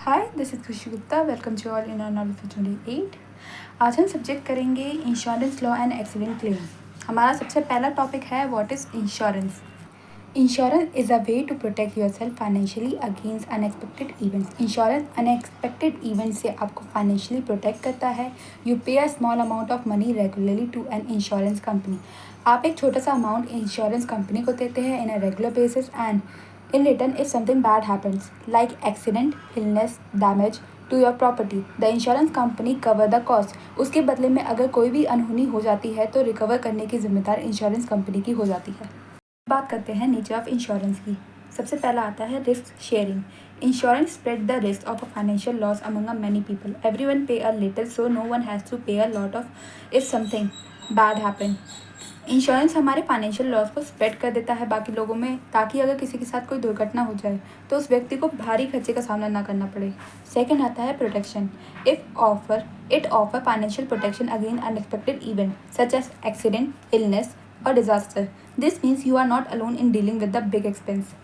Hi, this is Khushi Gupta. Welcome to all in knowledge for 28। आज हम subject करेंगे insurance law and accident claim. हमारा सबसे पहला टॉपिक है what is insurance. Insurance is a way to protect yourself financially against unexpected events. Insurance unexpected event से आपको financially protect करता है। You pay a small amount of money regularly to an insurance company. आप एक छोटा सा amount insurance company को देते हैं in a regular basis and in return, if something bad happens, like accident, illness, damage to your property, the insurance company cover the cost. उसके बदले में अगर कोई भी अनहोनी हो जाती है तो रिकवर करने की जिम्मेदार इंश्योरेंस कंपनी की हो जाती है। बात करते हैं नेचर ऑफ इंश्योरेंस की। सबसे पहला आता है risk sharing. Insurance spread the risk of a financial loss among many people. Everyone pay a little so no one has to pay a lot of if something bad happen. Insurance हमारे financial loss को spread कर देता है बाकी लोगों में, ताकि अगर किसी के साथ कोई दुर्घटना हो जाए तो उस व्यक्ति को भारी खर्चे का सामना ना करना पड़े। सेकंड आता है protection. It offer financial protection against unexpected event such as accident, illness और disaster. This means you are not alone in dealing with the big expense.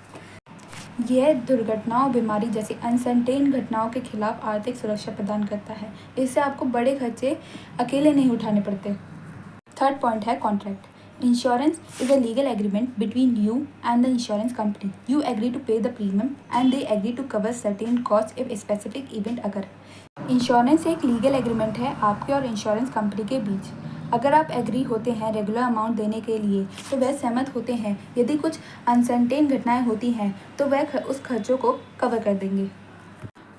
यह दुर्घटनाओं, बीमारी जैसी अनसर्टेन घटनाओं के खिलाफ आर्थिक सुरक्षा प्रदान करता है। इससे आपको बड़े खर्चे अकेले नहीं उठाने पड़ते। थर्ड पॉइंट है contract. Insurance is a legal agreement between you and the insurance company. You agree to pay the premium and they agree to cover certain costs if a specific event occur. Insurance एक legal agreement है आपके और insurance company के बीच। अगर आप agree होते हैं regular amount देने के लिए तो वह सहमत होते हैं यदि कुछ अनसर्टेन घटनाएं होती हैं तो वह उस खर्चों को कवर कर देंगे।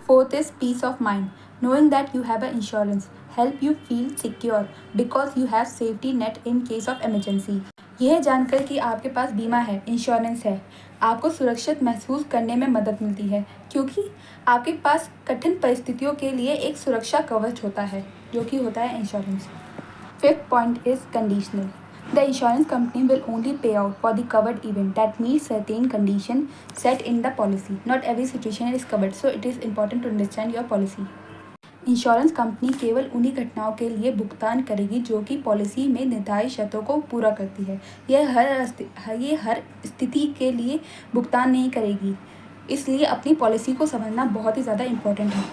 Fourth is peace of mind. Knowing that you have an insurance help you feel secure because you have safety net in case of emergency. यह जानकर कि आपके पास बीमा है, इंश्योरेंस है, आपको सुरक्षित महसूस करने में मदद मिलती है क्योंकि आपके पास कठिन परिस्थितियों के लिए एक सुरक्षा कवच होता है जो कि होता है insurance. Fifth point is conditional. The insurance company will only pay out for the covered event that meets certain conditions set in the policy. Not every situation is covered, so it is important to understand your policy. Insurance company केवल उन्हीं घटनाओं के लिए भुगतान करेगी जो कि policy में निर्धारित शर्तों को पूरा करती है। यह हर स्थिति के लिए भुगतान नहीं करेगी, इसलिए अपनी पॉलिसी को समझना बहुत ही ज़्यादा इम्पोर्टेंट है।